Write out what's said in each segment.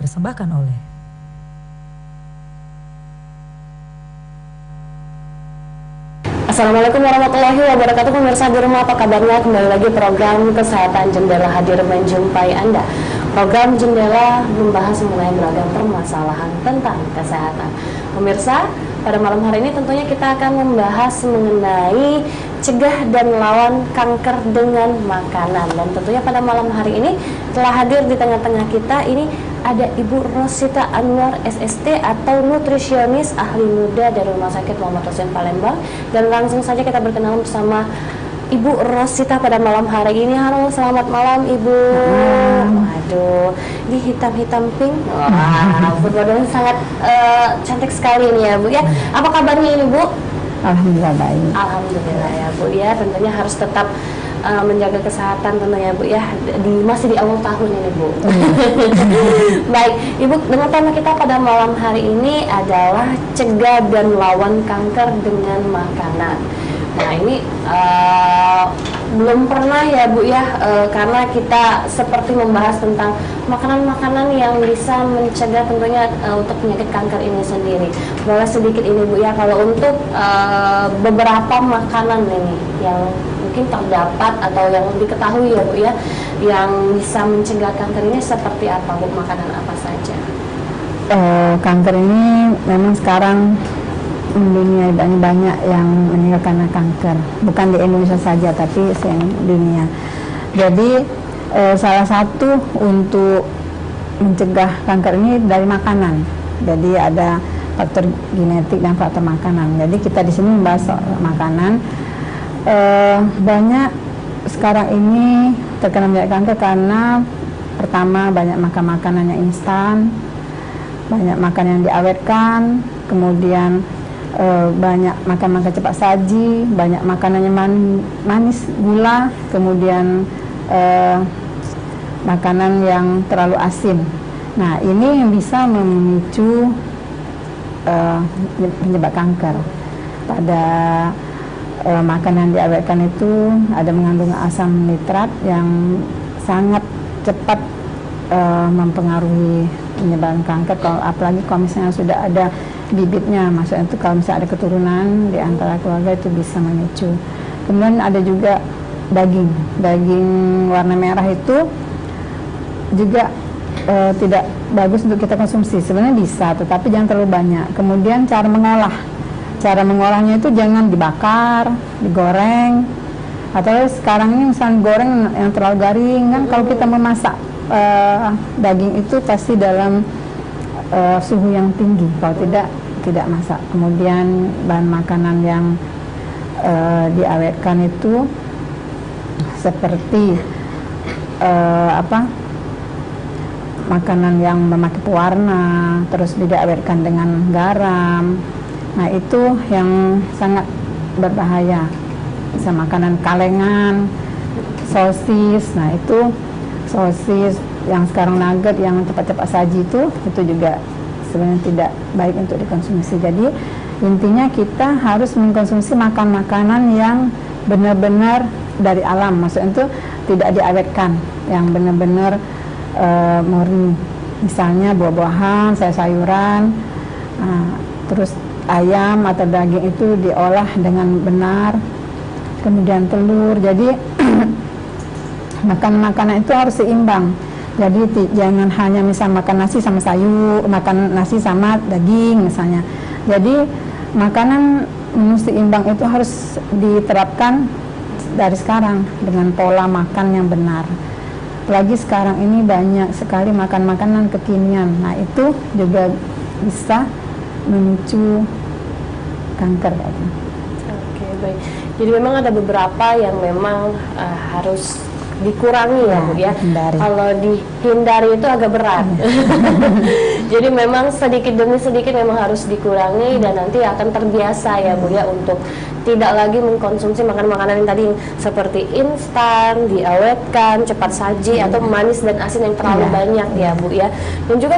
dipersembahkan oleh Assalamualaikum warahmatullahi wabarakatuh. Pemirsa di rumah, apa kabarnya? Kembali lagi program Kesehatan Jendela hadir menjumpai Anda. Program Jendela membahas mengenai beragam permasalahan tentang kesehatan. Pemirsa, pada malam hari ini tentunya kita akan membahas mengenai cegah dan lawan kanker dengan makanan. Dan tentunya pada malam hari ini telah hadir di tengah-tengah kita ini ada Ibu Rosita Anwar SST atau nutrisionis ahli muda dari Rumah Sakit Muhammad Hussein Palembang. Dan langsung saja kita berkenalan bersama Ibu Rosita pada malam hari ini. Halo, selamat malam Ibu. Waduh, ini hitam-hitam pink. Wah, foto-fotonya sangat cantik sekali ini ya Bu ya. Apa kabarnya ini Bu? Alhamdulillah baik. Alhamdulillah ya Bu ya. Tentunya harus tetap menjaga kesehatan tentunya Bu ya. Masih di awal tahun ini Bu. Baik, Ibu, dengan tema kita pada malam hari ini adalah cegah dan lawan kanker dengan makanan. Nah ini belum pernah ya Bu ya, karena kita seperti membahas tentang makanan-makanan yang bisa mencegah tentunya untuk penyakit kanker ini sendiri. Boleh sedikit ini Bu ya, kalau untuk beberapa makanan ini yang mungkin terdapat atau yang diketahui ya Bu ya, yang bisa mencegah kanker ini seperti apa Bu, makanan apa saja? Kanker ini memang sekarang dunia banyak yang meninggal karena kanker, bukan di Indonesia saja tapi dunia. Jadi salah satu untuk mencegah kanker ini dari makanan. Jadi ada faktor genetik dan faktor makanan. Jadi kita di sini membahas soal makanan. Banyak sekarang ini terkena penyakit kanker karena pertama banyak makan makanan yang instan, banyak makan yang diawetkan, kemudian banyak makan cepat saji, banyak makanannya manis, gula, kemudian makanan yang terlalu asin. Nah, ini yang bisa memicu penyebab kanker. Pada makanan diawetkan itu ada mengandung asam nitrat yang sangat cepat mempengaruhi penyebaran kanker. Apalagi kalau misalnya sudah ada bibitnya, maksudnya itu kalau misalnya ada keturunan di antara keluarga itu bisa memicu. Kemudian ada juga daging warna merah itu juga tidak bagus untuk kita konsumsi. Sebenarnya bisa, tetapi jangan terlalu banyak. Kemudian cara mengolahnya itu jangan dibakar, digoreng, atau sekarang ini misalnya goreng yang terlalu garing kan. Kalau kita memasak daging itu pasti dalam suhu yang tinggi, kalau tidak masak. Kemudian bahan makanan yang diawetkan itu seperti makanan yang memakai pewarna, terus diawetkan dengan garam. Nah itu yang sangat berbahaya. Bisa makanan kalengan, sosis. Nah itu sosis yang sekarang nugget yang cepat-cepat saji itu juga sebenarnya tidak baik untuk dikonsumsi. Jadi intinya kita harus mengkonsumsi makanan yang benar-benar dari alam, maksudnya itu tidak diawetkan, yang benar-benar murni. Misalnya buah-buahan, sayur-sayuran, terus ayam atau daging itu diolah dengan benar, kemudian telur. Jadi makanan itu harus seimbang. Jadi jangan hanya misal makan nasi sama sayur, makan nasi sama daging misalnya. Jadi makanan menu seimbang itu harus diterapkan dari sekarang dengan pola makan yang benar. Apalagi sekarang ini banyak sekali makan makanan kekinian. Nah itu juga bisa memicu kanker. Oke, baik. Jadi memang ada beberapa yang memang harus dikurangi ya Bu ya. Kalau dihindari itu agak berat. Jadi memang sedikit demi sedikit memang harus dikurangi dan nanti akan terbiasa ya Bu ya untuk tidak lagi mengkonsumsi makanan-makanan yang tadi seperti instan, diawetkan, cepat saji atau manis dan asin yang terlalu banyak ya Bu ya. Dan juga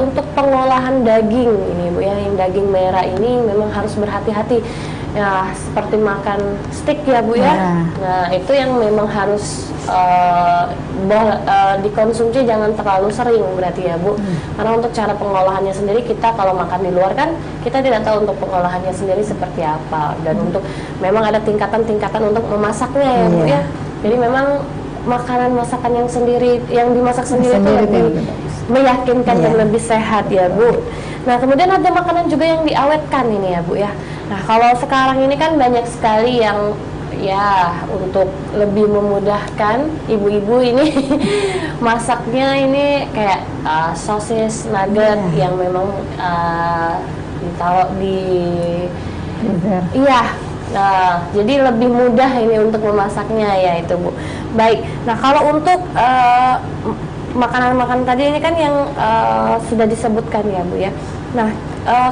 untuk pengolahan daging ini Bu ya, yang daging merah ini memang harus berhati-hati. ya seperti makan steak ya Bu ya. Ya. Nah itu yang memang harus dikonsumsi jangan terlalu sering berarti ya Bu. Karena untuk cara pengolahannya sendiri kita kalau makan di luar kan kita tidak tahu untuk pengolahannya sendiri seperti apa, dan untuk memang ada tingkatan-tingkatan untuk memasaknya ya Bu ya. Jadi memang makanan masakan yang dimasak sendiri itu lebih meyakinkan dan lebih sehat ya Bu. Nah kemudian ada makanan juga yang diawetkan ini ya Bu ya. Nah kalau sekarang ini kan banyak sekali yang ya untuk lebih memudahkan ibu-ibu ini masaknya ini kayak sosis nugget yang memang ditaruh di iya. Nah, jadi lebih mudah ini untuk memasaknya ya itu Bu. Baik. Nah kalau untuk makanan-makanan tadi ini kan yang sudah disebutkan ya Bu ya. Nah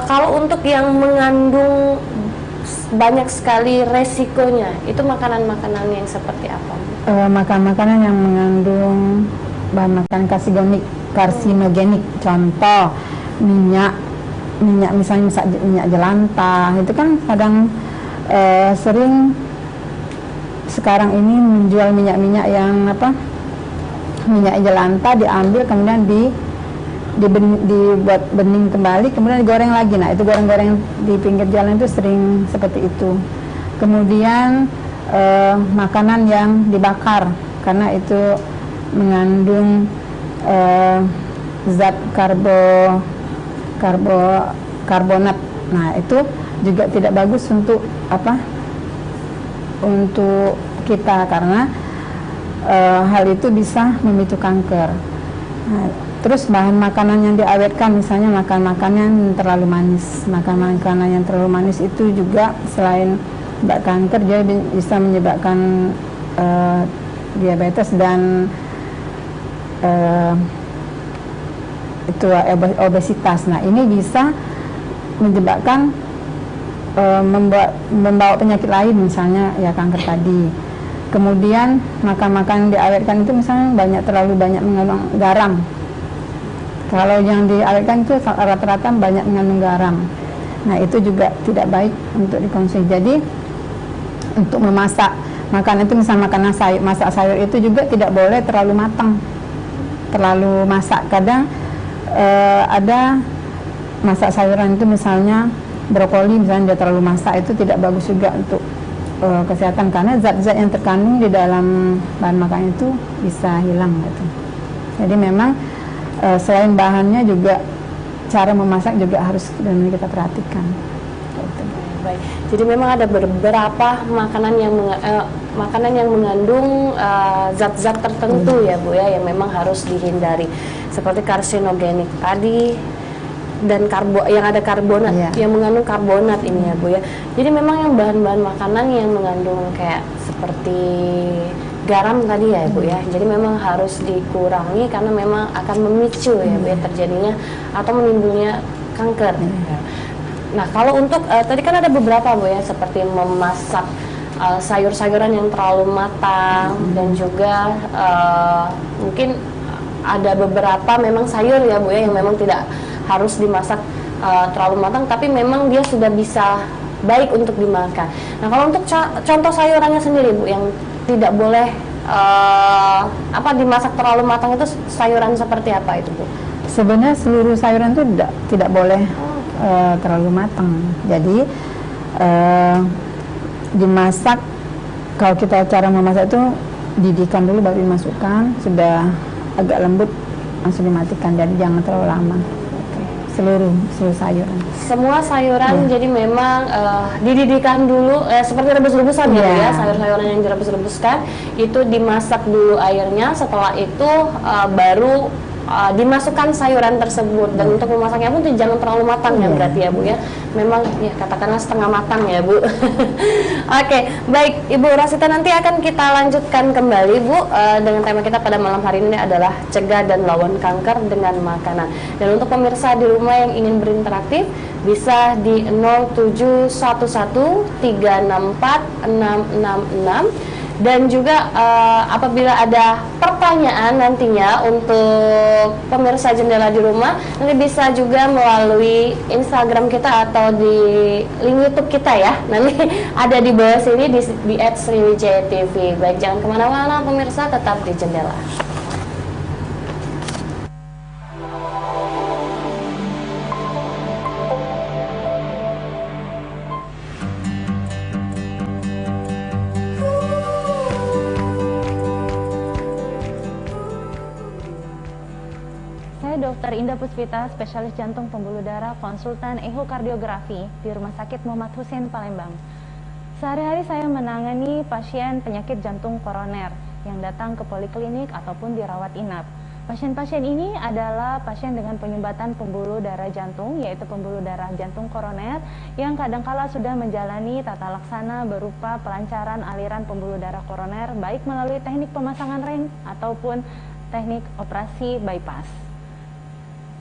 kalau untuk yang mengandung banyak sekali resikonya, itu makanan-makanan yang seperti apa? Makanan-makanan yang mengandung bahan makanan karsinogenik, contoh minyak misalnya minyak jelantah, itu kan kadang sering sekarang ini menjual minyak-minyak yang minyak jelantah diambil kemudian dibuat bening kembali kemudian digoreng lagi. Nah itu goreng-goreng di pinggir jalan itu sering seperti itu. Kemudian makanan yang dibakar karena itu mengandung zat karbonat. Nah itu juga tidak bagus untuk untuk kita karena hal itu bisa memicu kanker. Nah, terus bahan makanan yang diawetkan, misalnya makan makanan yang terlalu manis. Makan makanan yang terlalu manis itu juga selain menyebabkan kanker, dia bisa menyebabkan diabetes dan itu obesitas. Nah ini bisa menyebabkan membawa penyakit lain, misalnya ya kanker tadi. Kemudian makan-makan yang diawetkan itu misalnya terlalu banyak mengandung garam. Kalau yang diawetkan itu rata-rata banyak mengandung garam. Nah itu juga tidak baik untuk dikonsumsi. Jadi untuk memasak makanan itu misalnya masak sayur itu juga tidak boleh terlalu matang, terlalu masak. Kadang ada masak sayuran itu misalnya brokoli misalnya dia terlalu masak, itu tidak bagus juga untuk kesehatan karena zat-zat yang terkandung di dalam bahan makanan itu bisa hilang gitu. Jadi memang selain bahannya juga cara memasak juga harus benar-benar kita perhatikan. Gitu. Baik. Jadi memang ada beberapa makanan yang mengandung zat-zat tertentu ya Bu ya, yang memang harus dihindari seperti karsinogenik tadi dan yang ada karbonat, yang mengandung karbonat ini ya Bu ya. Jadi memang yang bahan-bahan makanan yang mengandung kayak seperti garam tadi ya Bu ya, jadi memang harus dikurangi karena memang akan memicu ya Bu ya terjadinya atau menimbulnya kanker. Nah kalau untuk tadi kan ada beberapa Bu ya, seperti memasak sayur-sayuran yang terlalu matang dan juga mungkin ada beberapa memang sayur ya Bu ya yang memang tidak harus dimasak terlalu matang, tapi memang dia sudah bisa baik untuk dimakan. Nah kalau untuk contoh sayurannya sendiri Bu yang tidak boleh dimasak terlalu matang, itu sayuran seperti apa itu Bu? Sebenarnya seluruh sayuran itu tidak boleh terlalu matang. Jadi dimasak, kalau kita cara memasak itu didihkan dulu baru dimasukkan, sudah agak lembut langsung dimatikan, jadi jangan terlalu lama. Seluruh sayuran. Semua sayuran jadi memang dididihkan dulu seperti rebus-rebusan ya, sayur-sayuran yang direbus-rebuskan itu dimasak dulu airnya, setelah itu baru dimasukkan sayuran tersebut. Dan untuk memasaknya pun jangan terlalu matang ya berarti ya Bu ya, memang ya katakanlah setengah matang ya Bu. Oke, baik Ibu Rosita, nanti akan kita lanjutkan kembali Bu dengan tema kita pada malam hari ini adalah cegah dan lawan kanker dengan makanan. Dan untuk pemirsa di rumah yang ingin berinteraktif bisa di 0711 364 666 Dan juga apabila ada pertanyaan nantinya untuk pemirsa Jendela di Rumah, nanti bisa juga melalui Instagram kita atau di link YouTube kita ya. Nanti ada di bawah sini di @sriwijaya.tv. Baik, jangan kemana-mana pemirsa, tetap di Jendela. Dr. Indah Puspita, spesialis jantung pembuluh darah, konsultan ehokardiografi di Rumah Sakit Muhammad Hussein, Palembang. Sehari-hari saya menangani pasien penyakit jantung koroner yang datang ke poliklinik ataupun dirawat inap. Pasien-pasien ini adalah pasien dengan penyumbatan pembuluh darah jantung, yaitu pembuluh darah jantung koroner, yang kadangkala sudah menjalani tata laksana berupa pelancaran aliran pembuluh darah koroner, baik melalui teknik pemasangan ring ataupun teknik operasi bypass.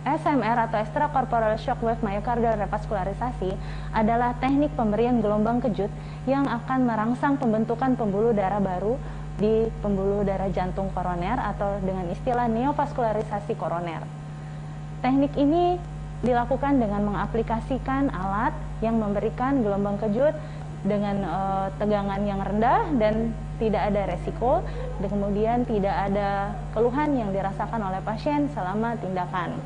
SMR atau extracorporeal shockwave myocardial revaskularisasi adalah teknik pemberian gelombang kejut yang akan merangsang pembentukan pembuluh darah baru di pembuluh darah jantung koroner atau dengan istilah neovaskularisasi koroner. Teknik ini dilakukan dengan mengaplikasikan alat yang memberikan gelombang kejut dengan tegangan yang rendah dan tidak ada resiko, dan kemudian tidak ada keluhan yang dirasakan oleh pasien selama tindakan.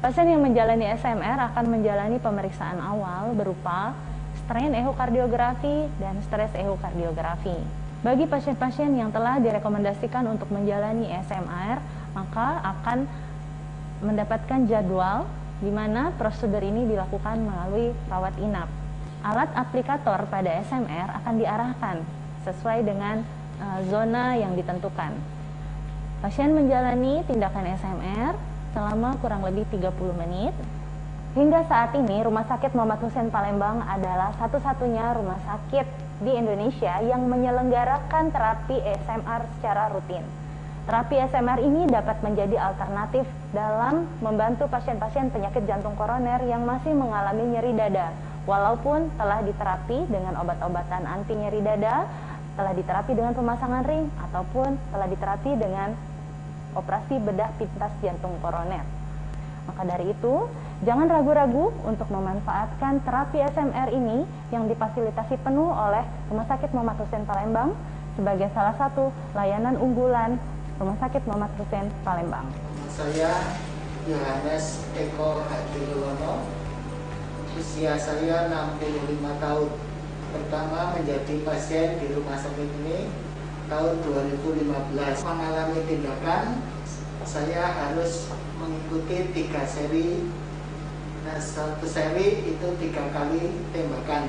Pasien yang menjalani SMR akan menjalani pemeriksaan awal berupa strain ehokardiografi dan stres ehokardiografi. Bagi pasien-pasien yang telah direkomendasikan untuk menjalani SMR, maka akan mendapatkan jadwal di mana prosedur ini dilakukan melalui rawat inap. Alat aplikator pada SMR akan diarahkan sesuai dengan zona yang ditentukan. Pasien menjalani tindakan SMR selama kurang lebih 30 menit. Hingga saat ini, Rumah Sakit Muhammad Hussein Palembang adalah satu-satunya rumah sakit di Indonesia yang menyelenggarakan terapi SMR secara rutin. Terapi SMR ini dapat menjadi alternatif dalam membantu pasien-pasien penyakit jantung koroner yang masih mengalami nyeri dada. Walaupun telah diterapi dengan obat-obatan anti nyeri dada, telah diterapi dengan pemasangan ring, ataupun telah diterapi dengan operasi bedah pintas jantung koroner. Maka dari itu, jangan ragu-ragu untuk memanfaatkan terapi SMR ini yang difasilitasi penuh oleh Rumah Sakit Muhammad Hussein Palembang sebagai salah satu layanan unggulan Rumah Sakit Muhammad Hussein Palembang. Saya Yohanes Eko Hadirono, usia saya 65 tahun. Pertama menjadi pasien di rumah sakit ini tahun 2015. Mengalami tindakan, saya harus mengikuti 3 seri. Nah, 1 seri itu 3 kali tembakan.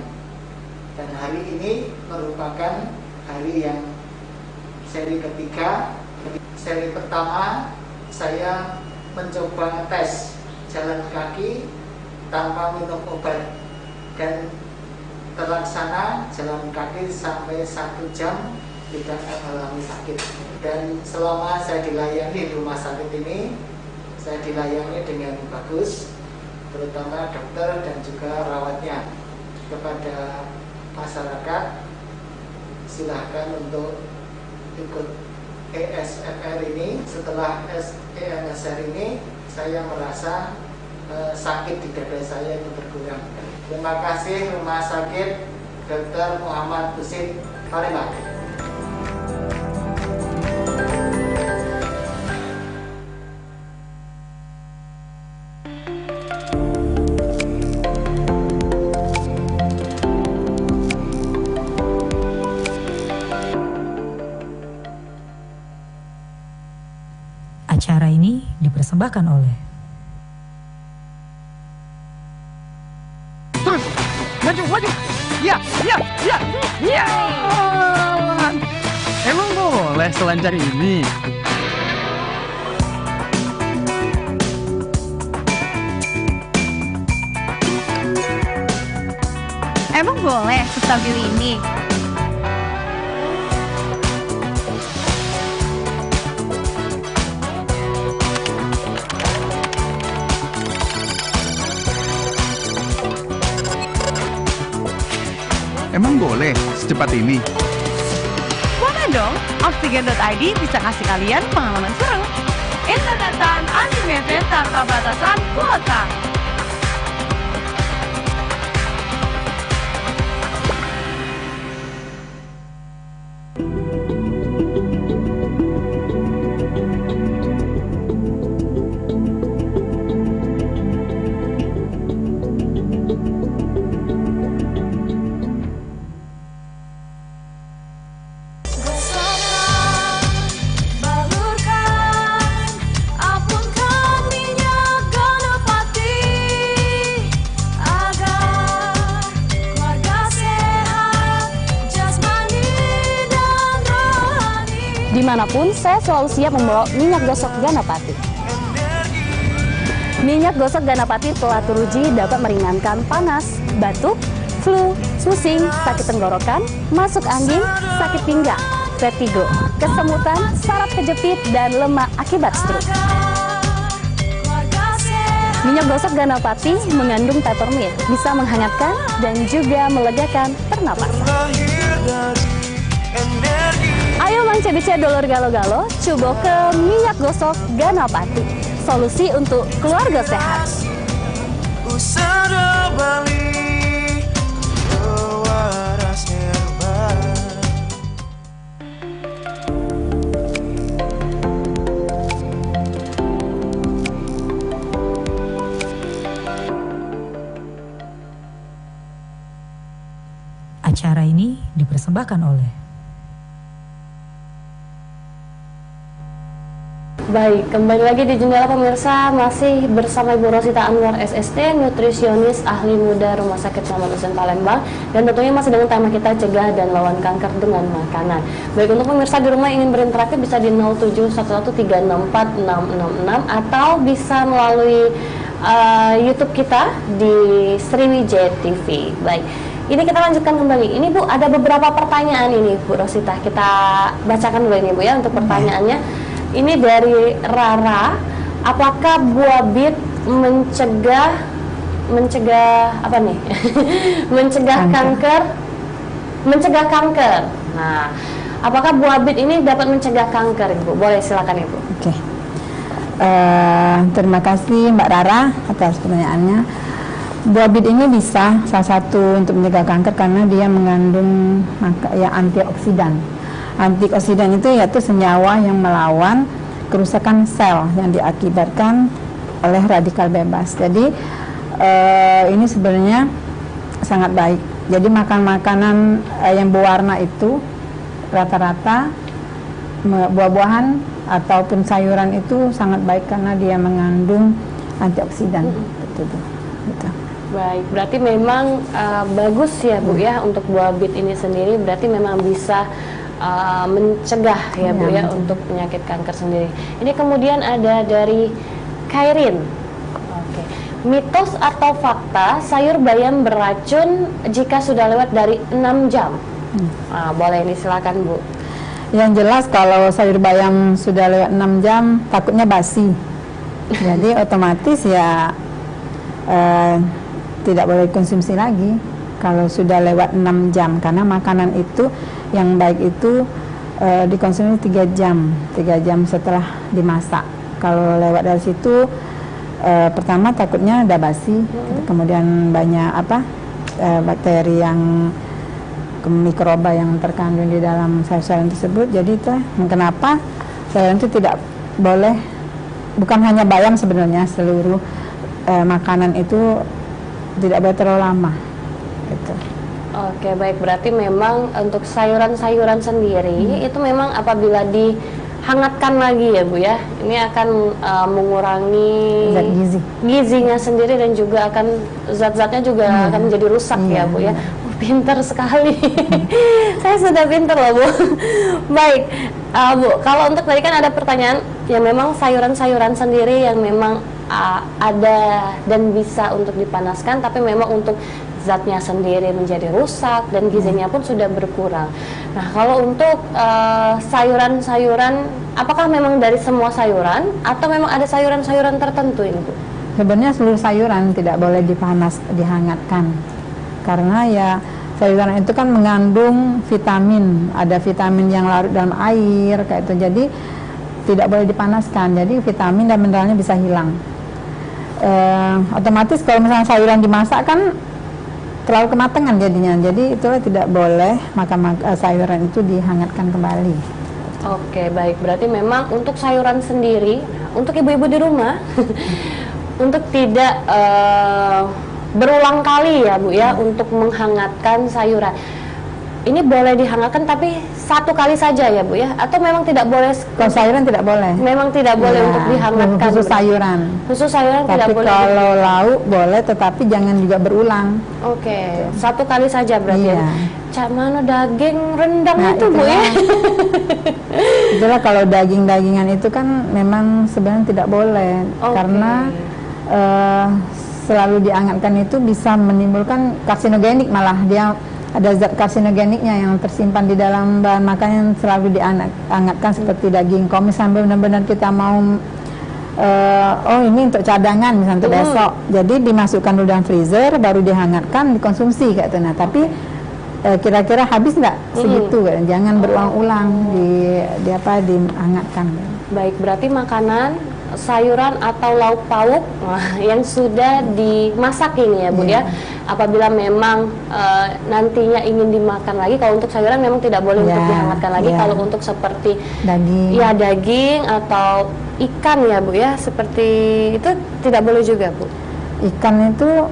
Dan hari ini merupakan hari yang seri ketiga. Seri pertama saya mencoba tes jalan kaki tanpa minum obat dan terlaksana jalan kaki sampai 1 jam tidak mengalami sakit. Dan selama saya dilayani di rumah sakit ini, saya dilayani dengan bagus, terutama dokter dan juga rawatnya. Kepada masyarakat, silahkan untuk ikut ESMR ini. Setelah ESMR ini, saya merasa sakit di dada saya itu berkurang. Terima kasih Rumah Sakit Dr. Muhammad Hussein Palembang. Acara ini dipersembahkan oleh terus maju ya emang boleh selancar ini. Emang boleh sestabil ini? Emang boleh secepat ini? Boleh Iya dong, Oksigen.id bisa kasih kalian pengalaman seru. Internetan unlimited tanpa batasan kuota. Dimanapun, saya selalu siap membawa minyak gosok Ganapati. Minyak gosok Ganapati telah teruji dapat meringankan panas, batuk, flu, pusing, sakit tenggorokan, masuk angin, sakit pinggang, vertigo, kesemutan, saraf kejepit, dan lemak akibat stroke. Minyak gosok Ganapati mengandung peppermint, bisa menghangatkan dan juga melegakan pernapasan. Ayo Mang Cebice dulur galo-galo, coba ke minyak gosok Ganapati. Solusi untuk keluarga sehat. Acara ini dipersembahkan oleh Baik, kembali lagi di Jendela Pemirsa, masih bersama Ibu Rosita Anwar SST, nutrisionis ahli muda Rumah Sakit Muhammad Hussein Palembang, dan tentunya masih dengan tema kita cegah dan lawan kanker dengan makanan. Baik, untuk pemirsa di rumah ingin berinteraksi bisa di 07113646666 atau bisa melalui YouTube kita di Sriwijaya TV. Baik, ini kita lanjutkan kembali. Ini Bu, ada beberapa pertanyaan ini Bu Rosita, kita bacakan dulu ini Bu ya untuk pertanyaannya. Ini dari Rara, apakah buah bit mencegah apa nih? mencegah kanker. Nah, apakah buah bit ini dapat mencegah kanker, Ibu? Boleh, silakan Ibu. Oke. Terima kasih Mbak Rara atas pertanyaannya. Buah bit ini bisa salah satu untuk mencegah kanker karena dia mengandung antioksidan. Antioksidan itu yaitu senyawa yang melawan kerusakan sel yang diakibatkan oleh radikal bebas. Jadi ini sebenarnya sangat baik. Jadi makan makanan yang berwarna itu rata-rata buah-buahan ataupun sayuran itu sangat baik karena dia mengandung antioksidan. Betul. Baik, berarti memang bagus ya Bu ya untuk buah bit ini sendiri, berarti memang bisa mencegah ya Bu ya untuk penyakit kanker sendiri. Ini kemudian ada dari Kairin. Oke. Mitos atau fakta sayur bayam beracun jika sudah lewat dari 6 jam? Boleh ini silakan Bu. Yang jelas kalau sayur bayam sudah lewat 6 jam takutnya basi. Jadi otomatis ya tidak boleh konsumsi lagi kalau sudah lewat 6 jam, karena makanan itu yang baik itu dikonsumsi 3 jam setelah dimasak. Kalau lewat dari situ pertama takutnya ada basi, kemudian banyak bakteri yang mikroba yang terkandung di dalam sayur-sayuran tersebut. Jadi itu kenapa sayuran itu tidak boleh, bukan hanya bayam sebenarnya, seluruh makanan itu tidak boleh terlalu lama gitu. Oke, baik, berarti memang untuk sayuran-sayuran sendiri itu memang apabila dihangatkan lagi ya Bu ya, ini akan mengurangi zat gizinya sendiri dan juga akan zat-zatnya juga akan menjadi rusak ya Bu ya. Pinter sekali. Saya sudah pinter loh Bu. Baik, Bu, kalau untuk tadi kan ada pertanyaan yang memang sayuran-sayuran sendiri yang memang ada dan bisa untuk dipanaskan, tapi memang untuk zatnya sendiri menjadi rusak dan gizinya pun sudah berkurang. Nah, kalau untuk sayuran-sayuran, apakah memang dari semua sayuran atau memang ada sayuran-sayuran tertentu ini Bu? Sebenarnya seluruh sayuran tidak boleh dihangatkan, karena ya sayuran itu kan mengandung vitamin, ada vitamin yang larut dalam air kayak itu, jadi tidak boleh dipanaskan, jadi vitamin dan mineralnya bisa hilang. Otomatis kalau misalnya sayuran dimasak kan terlalu kematangan jadinya, jadi itulah tidak boleh sayuran itu dihangatkan kembali. Oke, baik. Berarti memang untuk sayuran sendiri, untuk ibu-ibu di rumah, untuk tidak berulang kali ya Bu ya, untuk menghangatkan sayuran. Ini boleh dihangatkan tapi satu kali saja ya Bu ya, atau memang tidak boleh? Kalau sayuran tidak boleh. Memang tidak boleh untuk dihangatkan. Khusus sayuran. Khusus sayuran tidak boleh. Tapi kalau lauk boleh, tetapi jangan juga berulang. Oke, satu kali saja berarti. Iya. Cak mana daging rendang itu Bu ya? Itulah kalau daging-dagingan itu kan memang sebenarnya tidak boleh, karena selalu dihangatkan itu bisa menimbulkan karsinogenik, malah dia ada zat karsinogeniknya yang tersimpan di dalam bahan makanan yang selalu dihangatkan seperti daging. Kalau misalnya benar-benar kita mau ini untuk cadangan misalnya untuk besok, jadi dimasukkan dulu dalam freezer baru dihangatkan dikonsumsi kayak itu. Nah, tapi kira-kira habis nggak segitu kan? Jangan berulang-ulang dihangatkan. Baik, berarti makanan sayuran atau lauk pauk yang sudah dimasak ini ya Bu ya, apabila memang nantinya ingin dimakan lagi, kalau untuk sayuran memang tidak boleh untuk dihangatkan lagi. Kalau untuk seperti daging atau ikan ya Bu ya, seperti itu tidak boleh juga Bu. Ikan itu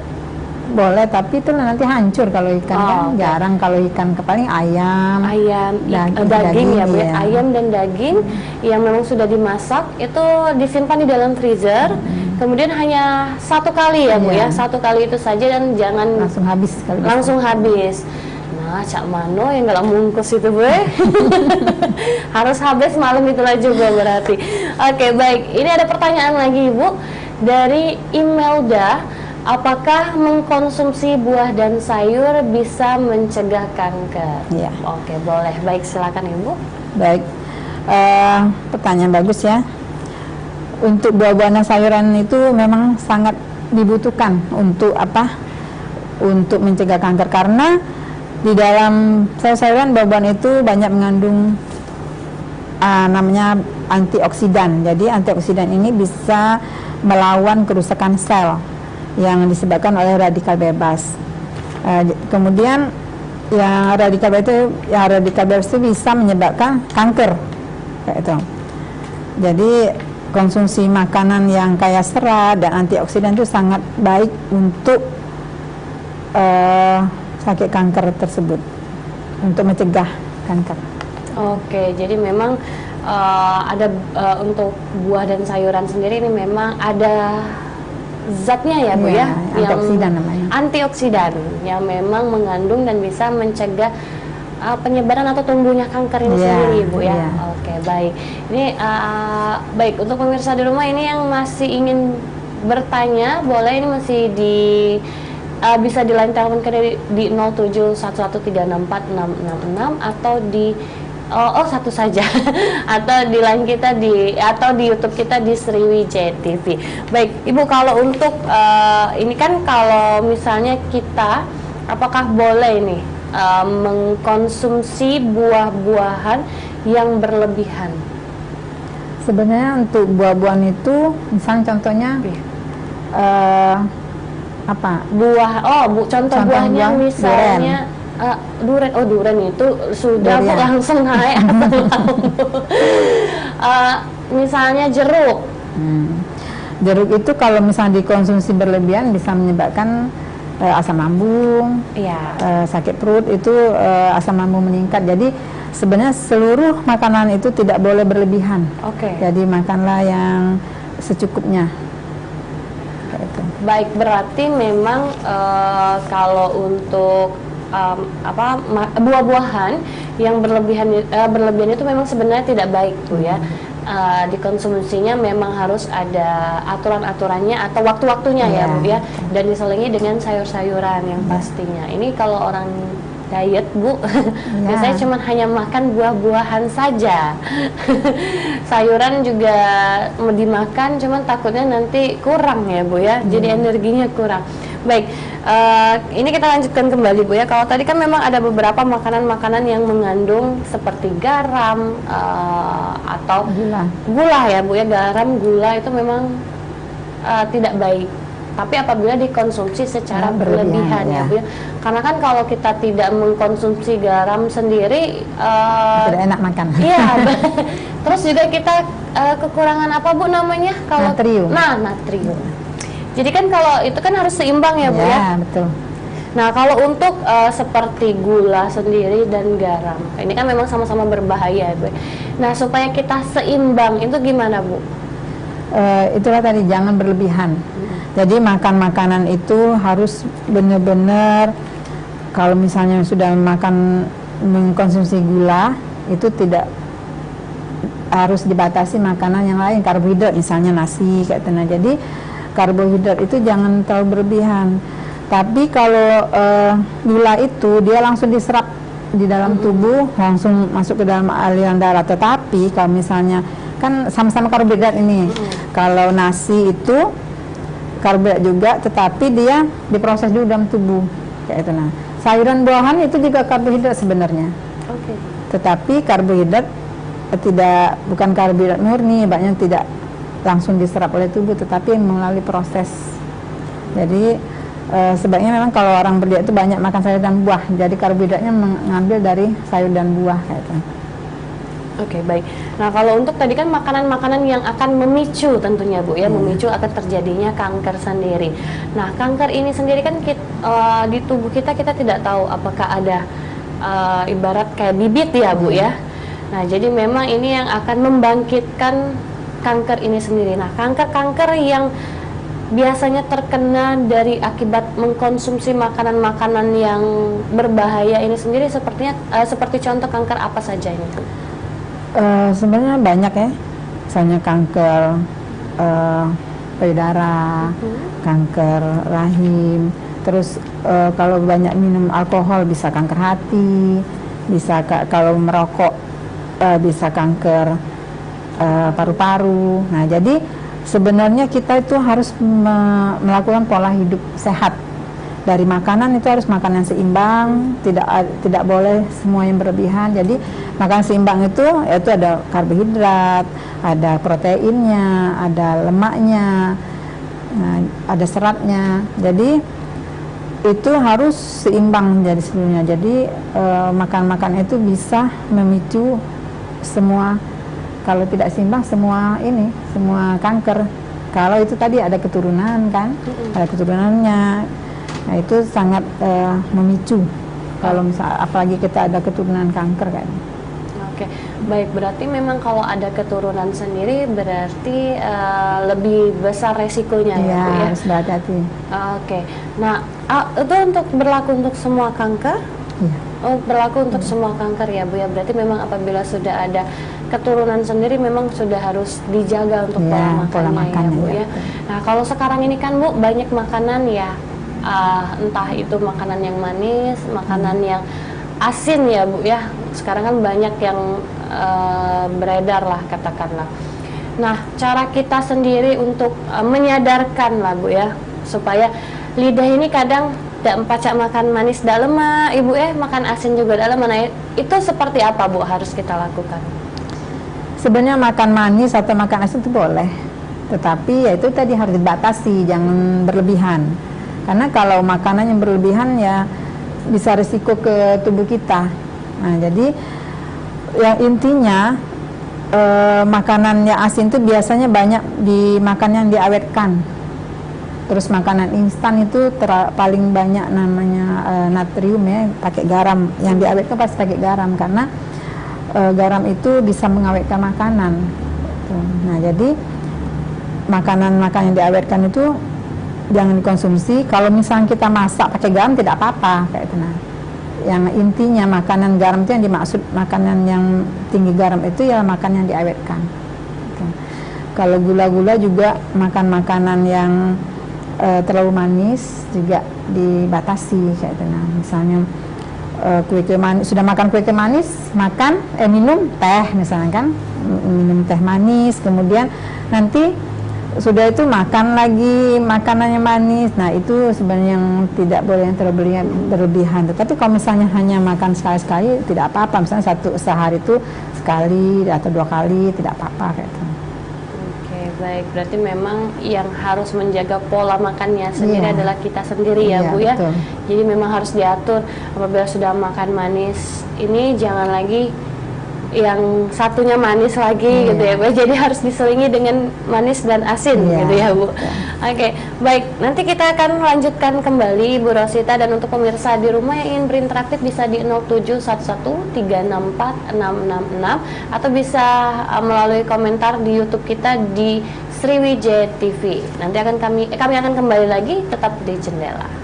boleh, tapi itu nanti hancur kalau ikan kan jarang. Kalau ikan paling ayam, daging ya Bu ya. Ayam dan daging yang memang sudah dimasak itu disimpan di dalam freezer, kemudian hanya satu kali ya Bu ya, satu kali itu saja dan jangan langsung habis. Nah, Cak Mano yang nggak mungkus itu Bu harus habis malam itulah juga berarti. Oke, baik, ini ada pertanyaan lagi Ibu dari Imelda. Apakah mengkonsumsi buah dan sayur bisa mencegah kanker? Ya. Oke, boleh. Baik, silakan Ibu. Baik, pertanyaan bagus ya. Untuk buah-buahan dan sayuran itu memang sangat dibutuhkan untuk apa? Untuk mencegah kanker, karena di dalam sayur-sayuran, buah-buahan itu banyak mengandung namanya antioksidan. Jadi antioksidan ini bisa melawan kerusakan sel yang disebabkan oleh radikal bebas. Kemudian yang radikal bebas itu bisa menyebabkan kanker kayak itu. Jadi konsumsi makanan yang kaya serat dan antioksidan itu sangat baik untuk sakit kanker tersebut, untuk mencegah kanker. Oke, jadi memang ada untuk buah dan sayuran sendiri ini memang ada zatnya ya Bu ya, antioksidan namanya. Antioksidan yang memang mengandung dan bisa mencegah penyebaran atau tumbuhnya kanker ini sendiri Bu ya. Oke, baik. Ini baik untuk pemirsa di rumah ini yang masih ingin bertanya, boleh ini masih bisa di line telepon di 0711364666 atau di satu saja atau di line kita atau di YouTube kita di Sriwijaya TV. Baik, Ibu, kalau untuk ini kan kalau misalnya kita apakah boleh nih mengkonsumsi buah-buahan yang berlebihan? Sebenarnya untuk buah-buahan itu, misalnya contohnya contoh buahnya misalnya durian itu sudah Bu langsung naik. Misalnya jeruk. Jeruk itu kalau misalnya dikonsumsi berlebihan bisa menyebabkan asam lambung, sakit perut, itu asam lambung meningkat. Jadi sebenarnya seluruh makanan itu tidak boleh berlebihan. Jadi makanlah yang secukupnya. Baik, berarti memang kalau untuk buah-buahan yang berlebihan itu memang sebenarnya tidak baik Bu ya. Dikonsumsinya memang harus ada aturan-aturannya atau waktu-waktunya ya Bu ya, dan diselingi dengan sayur-sayuran yang pastinya. Ini kalau orang diet Bu, biasanya cuma hanya makan buah-buahan saja. Sayuran juga mau dimakan, cuman takutnya nanti kurang ya Bu ya, jadi energinya kurang. Baik, ini kita lanjutkan kembali Bu ya. Kalau tadi kan memang ada beberapa makanan-makanan yang mengandung seperti garam atau gula ya Bu ya. Garam, gula itu memang tidak baik. Tapi apabila dikonsumsi secara berlebihan ya Bu ya. Karena kan kalau kita tidak mengkonsumsi garam sendiri tidak enak makan. Iya. Terus juga kita kekurangan apa Bu namanya? Kalau natrium. Nah, natrium. Jadi kan kalau itu kan harus seimbang ya Bu ya. Ya, betul. Nah, kalau untuk seperti gula sendiri dan garam, ini kan memang sama-sama berbahaya ya Bu. Nah, supaya kita seimbang itu gimana Bu? Itulah tadi, jangan berlebihan. Jadi makan makanan itu harus benar-benar, kalau misalnya sudah mengkonsumsi gula, itu tidak harus dibatasi makanan yang lain, karbohidrat misalnya nasi kayak gitu. Jadi karbohidrat itu jangan terlalu berlebihan. Tapi kalau gula itu dia langsung diserap di dalam tubuh, langsung masuk ke dalam aliran darah. Tetapi kalau misalnya kan sama-sama karbohidrat ini, kalau nasi itu karbohidrat juga, tetapi dia diproses dulu dalam tubuh kayak itu. Nah, sayuran buahan itu juga karbohidrat sebenarnya. Oke. Tetapi karbohidrat bukan karbohidrat murni, banyak tidak langsung diserap oleh tubuh, tetapi melalui proses. Jadi sebaiknya memang kalau orang berdiet itu banyak makan sayur dan buah. Jadi karbohidratnya mengambil dari sayur dan buah kayak itu. Oke, baik. Nah, kalau untuk tadi kan makanan-makanan yang akan memicu tentunya Bu ya, memicu akan terjadinya kanker sendiri. Nah, kanker ini sendiri kan di tubuh kita tidak tahu apakah ada ibarat kayak bibit ya Bu ya. Nah, jadi memang ini yang akan membangkitkan kanker ini sendiri. Nah, kanker-kanker yang biasanya terkena dari akibat mengkonsumsi makanan-makanan yang berbahaya ini sendiri seperti contoh kanker apa saja ini Bu? Sebenarnya banyak ya, misalnya kanker payudara, kanker rahim, terus kalau banyak minum alkohol bisa kanker hati, bisa kalau merokok bisa kanker paru-paru. Nah, jadi sebenarnya kita itu harus melakukan pola hidup sehat. Dari makanan itu harus makan yang seimbang, tidak boleh semua yang berlebihan. Jadi makan seimbang itu ada karbohidrat, ada proteinnya, ada lemaknya, ada seratnya. Jadi itu harus seimbang jadi sebelumnya. Jadi makan-makan itu bisa memicu semua, kalau tidak seimbang semua kanker. Kalau itu tadi ada keturunan kan, ada keturunannya. Nah, itu sangat memicu kalau misalnya apalagi kita ada keturunan kanker kan. Oke, baik, berarti memang kalau ada keturunan sendiri berarti lebih besar resikonya ya Bu ya. Harus berhati-hati. Oke. Nah, itu berlaku untuk semua kanker? Iya. Oh, berlaku untuk semua kanker ya Bu ya. Berarti memang apabila sudah ada keturunan sendiri memang sudah harus dijaga untuk pola makannya ya Bu ya. Nah, kalau sekarang ini kan Bu banyak makanan ya, entah itu makanan yang manis, makanan yang asin ya Bu ya. Sekarang kan banyak yang beredar lah katakanlah. Nah, cara kita sendiri untuk menyadarkan lah Bu ya, supaya lidah ini kadang tidak empacak makan manis dak lemak Ibu makan asin juga dak lemak. Nah, itu seperti apa Bu harus kita lakukan? Sebenarnya makan manis atau makan asin itu boleh, tetapi ya itu tadi harus dibatasi, jangan berlebihan. Karena kalau makanan yang berlebihan ya bisa risiko ke tubuh kita. Nah, jadi yang intinya makanan yang asin itu biasanya banyak dimakan yang diawetkan. Terus makanan instan itu paling banyak namanya natrium ya, pakai garam. Yang diawetkan pasti pakai garam karena garam itu bisa mengawetkan makanan. Nah, jadi makanan-makanan yang diawetkan itu jangan dikonsumsi. Kalau misalnya kita masak pakai garam tidak apa-apa kayak itu. Nah, yang intinya makanan garam itu yang dimaksud makanan yang tinggi garam itu ya makanan yang diawetkan. Kalau gula-gula juga makan makanan yang terlalu manis juga dibatasi kayak itu. Nah, misalnya kue-kue manis, sudah makan kue-kue manis, minum teh misalnya kan, minum teh manis, kemudian nanti sudah itu makan lagi makanannya manis. Nah itu sebenarnya yang tidak boleh yang berlebihan. Tetapi kalau misalnya hanya makan sekali-sekali tidak apa-apa. Misalnya sehari itu sekali atau 2 kali tidak apa-apa kayak gitu. Oke, baik. Berarti memang yang harus menjaga pola makannya sendiri adalah kita sendiri ya, Bu ya. Betul. Jadi memang harus diatur. Apabila sudah makan manis ini jangan lagi yang satunya manis lagi gitu ya Bu. Jadi harus diselingi dengan manis dan asin gitu ya Bu. Oke, baik. Nanti kita akan lanjutkan kembali Bu Rosita, dan untuk pemirsa di rumah yang ingin berinteraktif bisa di 07113646666 atau bisa melalui komentar di YouTube kita di Sriwijaya TV. Nanti akan kami akan kembali lagi tetap di Jendela.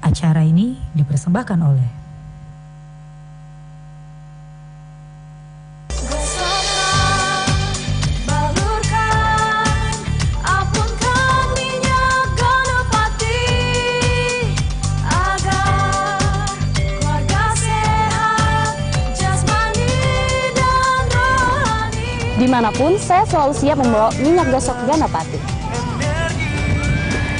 Acara ini dipersembahkan oleh Dimanapun, saya selalu siap membawa minyak gosok Ganapati.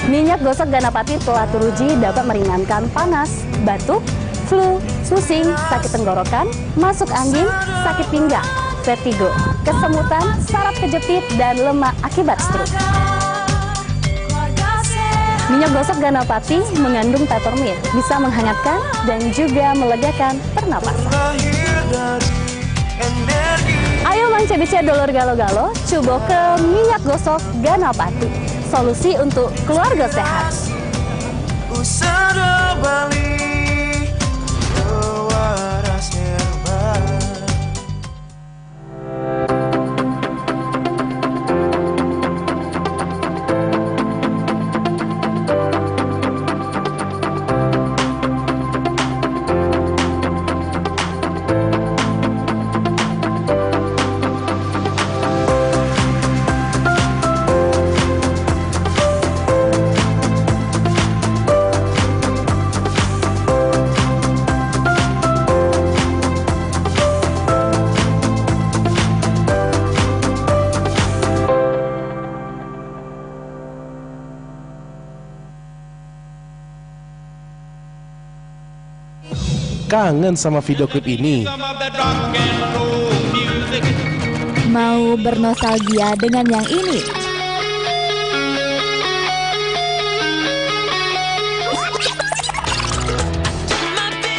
Minyak gosok Ganapati telah teruji dapat meringankan panas, batuk, flu, pusing, sakit tenggorokan, masuk angin, sakit pinggang, vertigo, kesemutan, saraf kejepit, dan lemak akibat stroke. Minyak gosok Ganapati mengandung peppermint, bisa menghangatkan dan juga melegakan pernapasan. Ayo manca-bica dolor galo-galo, coba ke minyak gosok Ganapati. Solusi untuk keluarga sehat. Kangen sama video klip ini? Mau bernostalgia dengan yang ini?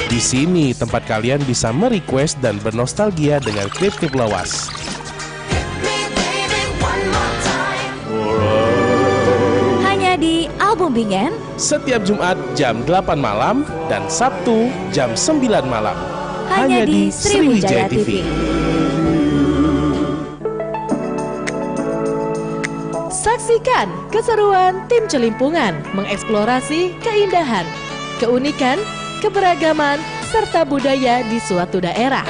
Di sini tempat kalian bisa merequest dan bernostalgia dengan klip-klip lawas. Hanya di Album Bingen. Setiap Jumat jam 8 malam dan Sabtu jam 9 malam. Hanya di Sriwijaya TV. Saksikan keseruan tim Celimpungan mengeksplorasi keindahan, keunikan, keberagaman, serta budaya di suatu daerah.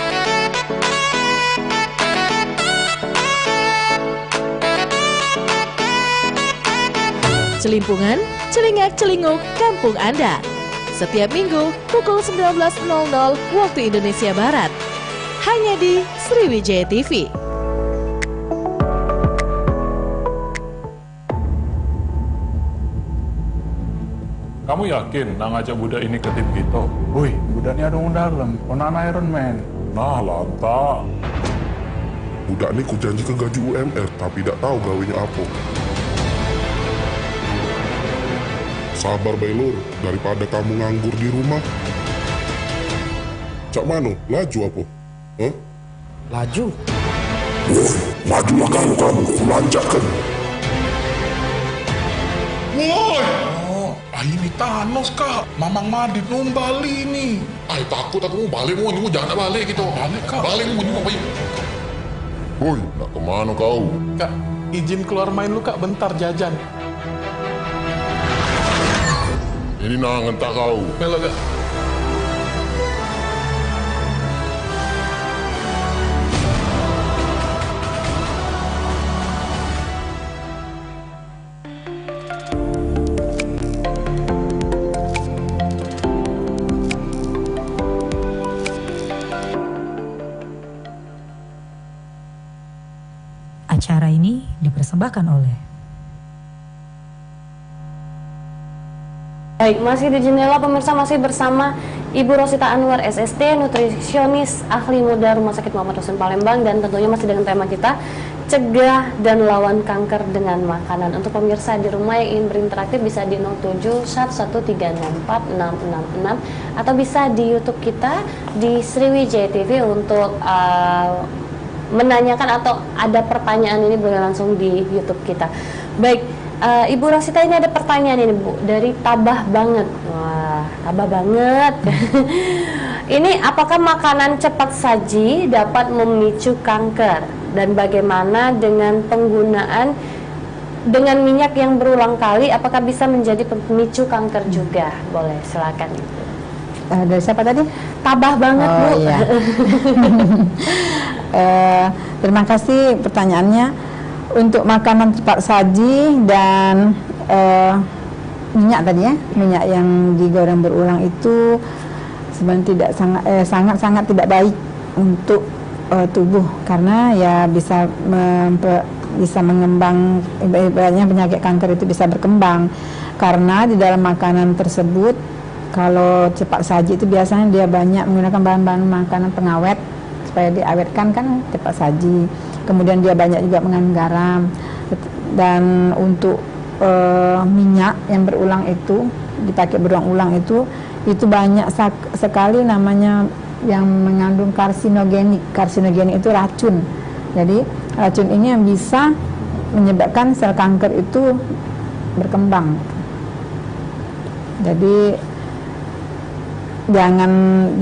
Celimpungan, celingak-celinguk kampung Anda. Setiap minggu pukul 19.00 waktu Indonesia Barat. Hanya di Sriwijaya TV. Kamu yakin nak ngajak budak ini ke tim kita? Woi, budak ini ada orang dalam, konan Iron Man. Nah, lantak. Budak ni ku janjikan gaji UMR tapi tak tahu gawinya apa. Sabar Bailur, daripada kamu nganggur di rumah. Cak Mano, laju apa? Hah? Laju? Majulah kamu, kulanjakan. Woi! Ini Thanos kak, Mamang Madrid numbali nih. Takut aku mau balik mau jangan balik gitu. Balik kak. Balik mau ngapain? Woi, nak kemana kau? Kak, izin keluar main lu kak, bentar jajan. Ini nangan tak kau. Melo kak. Acara ini dipersembahkan oleh Baik, masih di Jendela pemirsa, masih bersama Ibu Rosita Anwar SST, nutrisionis ahli muda Rumah Sakit Muhammad Hussein Palembang, dan tentunya masih dengan tema kita cegah dan lawan kanker dengan makanan. Untuk pemirsa di rumah yang ingin berinteraktif bisa di 0711346666 atau bisa di YouTube kita di Sriwijaya TV untuk menanyakan atau ada pertanyaan ini boleh langsung di YouTube kita. Baik. Ibu Rosita, ini ada pertanyaan ini Bu dari Tabah Banget. Wah, Tabah Banget. Ini apakah makanan cepat saji dapat memicu kanker, dan bagaimana dengan penggunaan dengan minyak yang berulang kali, apakah bisa menjadi pemicu kanker juga? Boleh, silakan Ibu. Dari siapa tadi? Tabah Banget Bu. Iya. Terima kasih pertanyaannya. Untuk makanan cepat saji dan minyak tadi ya, minyak yang digoreng berulang itu sebenarnya tidak sangat tidak baik untuk tubuh, karena ya bisa mengembang, ibaratnya penyakit kanker itu bisa berkembang karena di dalam makanan tersebut, kalau cepat saji itu biasanya dia banyak menggunakan bahan-bahan makanan pengawet supaya diawetkan kan cepat saji. Kemudian dia banyak juga mengandung garam, dan untuk minyak yang berulang itu dipakai berulang-ulang itu banyak sekali namanya yang mengandung karsinogenik. Karsinogenik itu racun. Jadi racun ini yang bisa menyebabkan sel kanker itu berkembang. Jadi jangan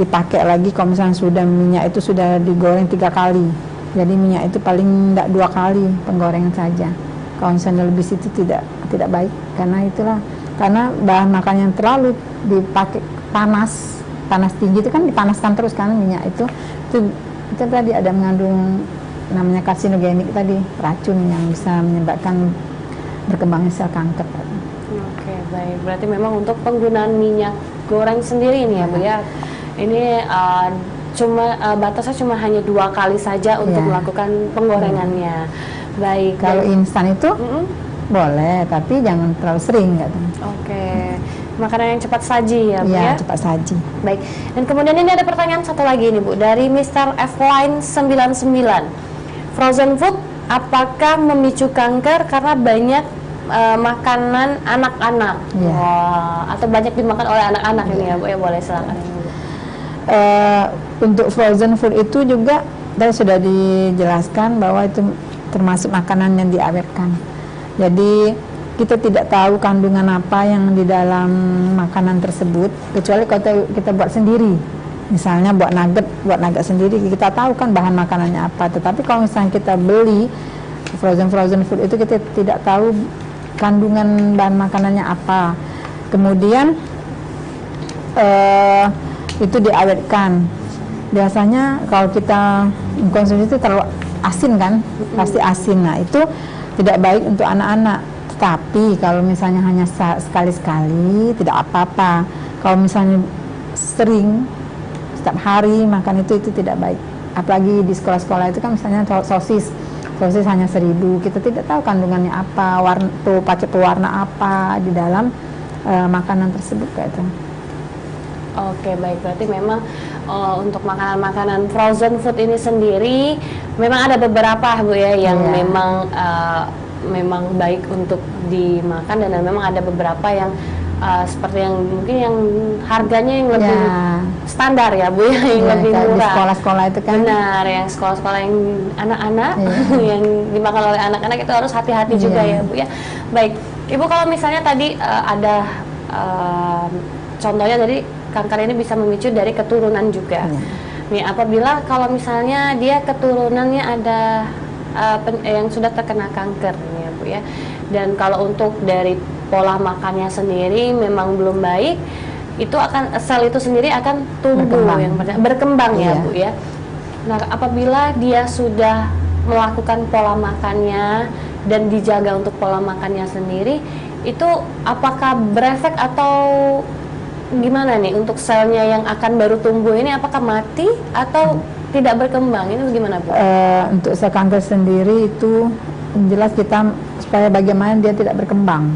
dipakai lagi kalau misalnya sudah minyak itu sudah digoreng 3 kali. Jadi minyak itu paling tidak 2 kali penggorengan saja. Kalau misalnya lebih itu tidak baik, karena bahan makan yang terlalu dipakai panas tinggi itu kan dipanaskan terus kan minyak itu tadi ada mengandung namanya karsinogenik tadi, racun yang bisa menyebabkan berkembangnya sel kanker. Oke, baik. Berarti memang untuk penggunaan minyak goreng sendiri ini ya Bu ya. Ini batasnya cuma hanya 2 kali saja untuk melakukan penggorengannya. Baik. Kalau instan itu boleh, tapi jangan terlalu sering gitu. Oke. Makanan yang cepat saji ya Bu ya? Cepat saji. Baik. Dan kemudian ini ada pertanyaan satu lagi nih Bu dari Mr. F-Line 99. Frozen food apakah memicu kanker karena banyak makanan anak-anak? Wah, atau banyak dimakan oleh anak-anak ini ya Bu ya? Boleh, silakan. Untuk frozen food itu juga tadi sudah dijelaskan bahwa itu termasuk makanan yang diawetkan. Jadi kita tidak tahu kandungan apa yang di dalam makanan tersebut, kecuali kalau kita buat sendiri. Misalnya buat nugget sendiri, kita tahu kan bahan makanannya apa. Tetapi kalau misalnya kita beli frozen food itu kita tidak tahu kandungan bahan makanannya apa. Kemudian itu diawetkan. Biasanya kalau kita mengkonsumsi itu terlalu asin kan, pasti asin. Nah itu tidak baik untuk anak-anak. Tapi kalau misalnya hanya sekali-sekali tidak apa-apa. Kalau misalnya sering setiap hari makan itu tidak baik. Apalagi di sekolah-sekolah itu kan misalnya sosis hanya 1.000, kita tidak tahu kandungannya apa, pewarna apa di dalam makanan tersebut kayak itu. Oke, baik, berarti memang untuk makanan-makanan frozen food ini sendiri memang ada beberapa Bu ya yang memang baik untuk dimakan, dan memang ada beberapa yang seperti yang mungkin yang harganya yang lebih standar ya Bu ya, yang lebih murah. Di sekolah-sekolah itu kan. Benar, yang sekolah-sekolah yang anak-anak yang dimakan oleh anak-anak itu harus hati-hati juga ya Bu ya. Baik, Ibu, kalau misalnya tadi ada contohnya tadi kanker ini bisa memicu dari keturunan juga. Nih, apabila kalau misalnya dia keturunannya ada yang sudah terkena kanker ya Bu ya. Dan kalau untuk dari pola makannya sendiri memang belum baik, itu akan sel itu sendiri akan tumbuh berkembang ya Bu ya. Nah, apabila dia sudah melakukan pola makannya dan dijaga untuk pola makannya sendiri, itu apakah berefek atau gimana nih untuk selnya yang akan baru tumbuh ini, apakah mati atau tidak berkembang? Ini bagaimana Bu? Untuk sel kanker sendiri itu jelas kita supaya bagaimana dia tidak berkembang.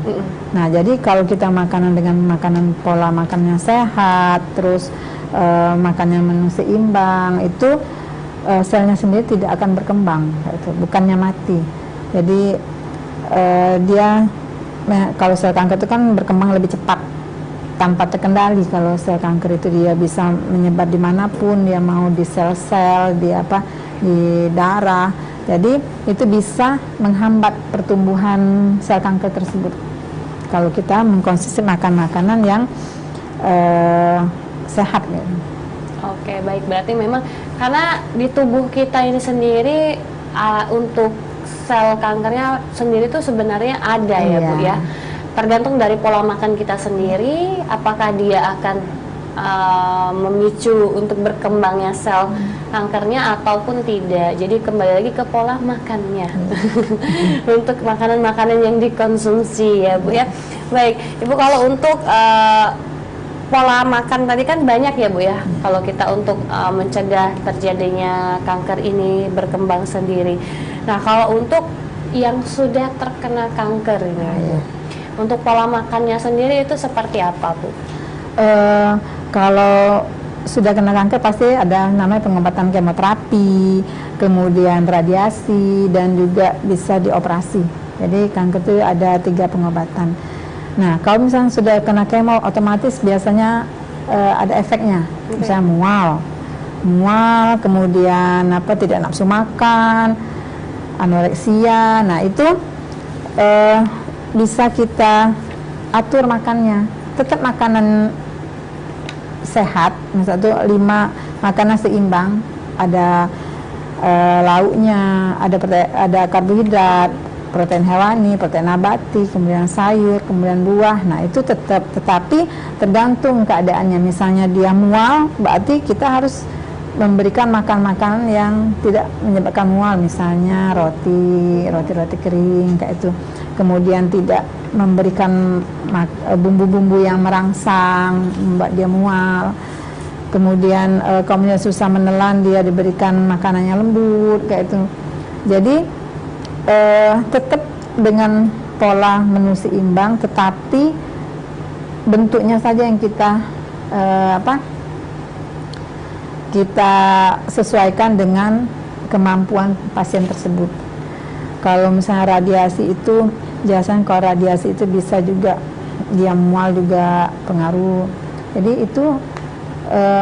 Nah, jadi kalau kita makanan dengan makanan pola makannya sehat, terus makannya menu seimbang, itu selnya sendiri tidak akan berkembang, itu bukannya mati. Jadi dia kalau sel kanker itu kan berkembang lebih cepat tanpa terkendali. Kalau sel kanker itu dia bisa menyebar dimanapun, dia mau di sel-sel, di darah. Jadi itu bisa menghambat pertumbuhan sel kanker tersebut kalau kita mengkonsumsi makan makanan yang sehat gitu. Oke, baik, berarti memang karena di tubuh kita ini sendiri untuk sel kankernya sendiri itu sebenarnya ada ya Bu ya. Tergantung dari pola makan kita sendiri, apakah dia akan memicu untuk berkembangnya sel kankernya ataupun tidak. Jadi kembali lagi ke pola makannya untuk makanan-makanan yang dikonsumsi ya Bu ya. Baik, Ibu, kalau untuk pola makan tadi kan banyak ya Bu ya, kalau kita untuk mencegah terjadinya kanker ini berkembang sendiri. Nah, kalau untuk yang sudah terkena kanker ini untuk pola makannya sendiri itu seperti apa Bu? Kalau sudah kena kanker pasti ada namanya pengobatan kemoterapi, kemudian radiasi, dan juga bisa dioperasi. Jadi kanker itu ada 3 pengobatan. Nah, kalau misalnya sudah kena kemo, otomatis biasanya ada efeknya, misalnya mual, kemudian tidak nafsu makan, anoreksia. Nah, itu bisa kita atur makannya, tetap makanan sehat, misalnya 5 makanan seimbang, ada lauknya, ada karbohidrat, protein hewani, protein nabati, kemudian sayur, kemudian buah. Nah, itu tetapi tergantung keadaannya. Misalnya dia mual, berarti kita harus memberikan makan-makanan yang tidak menyebabkan mual, misalnya roti kering kayak itu. Kemudian tidak memberikan bumbu-bumbu yang merangsang membuat dia mual. Kemudian kalau dia susah menelan, dia diberikan makanan yang lembut kayak itu. Jadi tetap dengan pola menu seimbang, tetapi bentuknya saja yang kita kita sesuaikan dengan kemampuan pasien tersebut. Kalau misalnya radiasi itu, biasanya kalau radiasi itu bisa juga dia mual juga pengaruh. Jadi itu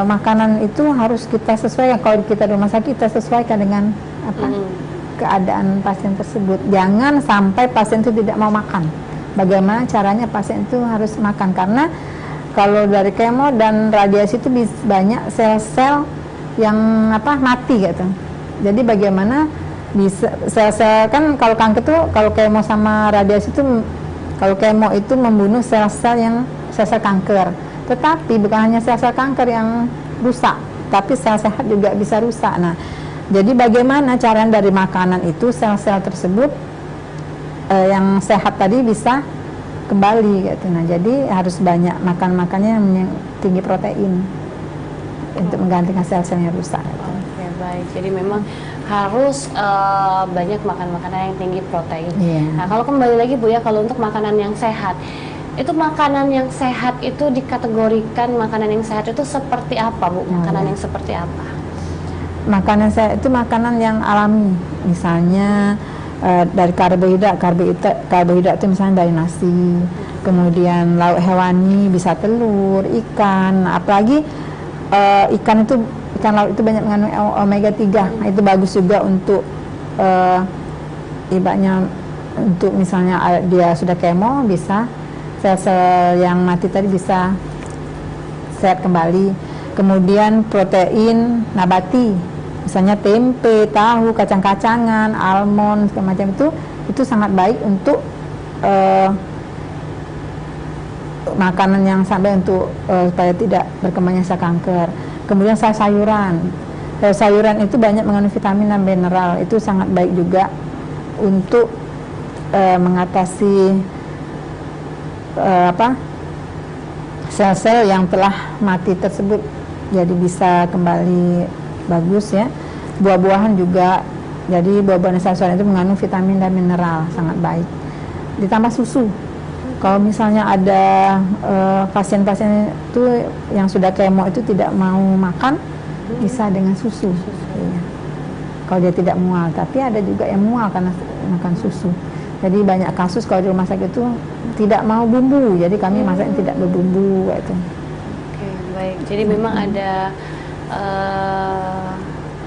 makanan itu harus kita sesuaikan. Kalau kita di rumah sakit, kita sesuaikan dengan keadaan pasien tersebut. Jangan sampai pasien itu tidak mau makan. Bagaimana caranya pasien itu harus makan, karena kalau dari kemo dan radiasi itu banyak sel-sel yang mati gitu. Jadi bagaimana bisa sel-sel, kan kalau kanker tuh, kalau kemo sama radiasi itu, kalau kemo itu membunuh sel-sel yang sel-sel kanker. Tetapi bukan hanya sel-sel kanker yang rusak, tapi sel sehat juga bisa rusak. Nah, jadi bagaimana cara dari makanan itu sel-sel tersebut yang sehat tadi bisa kembali gitu. Nah, jadi harus banyak makannya yang tinggi protein untuk menggantikan sel-sel yang rusak. Gitu. Oke, baik. Jadi memang harus banyak makan makanan yang tinggi protein. Nah, kalau kembali lagi Bu ya, kalau untuk makanan yang sehat, itu makanan yang sehat itu dikategorikan makanan yang sehat itu seperti apa Bu? Makanan yang seperti apa? Makanan sehat itu makanan yang alami, misalnya dari karbohidrat itu misalnya dari nasi, kemudian lauk hewani bisa telur, ikan, apalagi ikan laut itu banyak mengandung omega 3. Nah, itu bagus juga untuk ibaratnya untuk misalnya dia sudah kemo, bisa sel-sel yang mati tadi bisa sehat kembali. Kemudian protein nabati, misalnya tempe, tahu, kacang-kacangan, almond, segala macam itu sangat baik untuk makanan yang sampai untuk supaya tidak berkembangnya sel kanker. Kemudian sayuran itu banyak mengandung vitamin dan mineral, itu sangat baik juga untuk mengatasi sel-sel yang telah mati tersebut, jadi bisa kembali bagus ya. Buah-buahan juga, jadi buah-buahan dan sayuran itu mengandung vitamin dan mineral, sangat baik. Ditambah susu. Kalau misalnya ada pasien-pasien itu yang sudah kemo itu tidak mau makan, bisa dengan susu. Ya. Kalau dia tidak mual, tapi ada juga yang mual karena makan susu. Jadi banyak kasus kalau di rumah sakit itu tidak mau bumbu, jadi kami masaknya tidak berbumbu gitu. Oke, baik. Jadi memang ada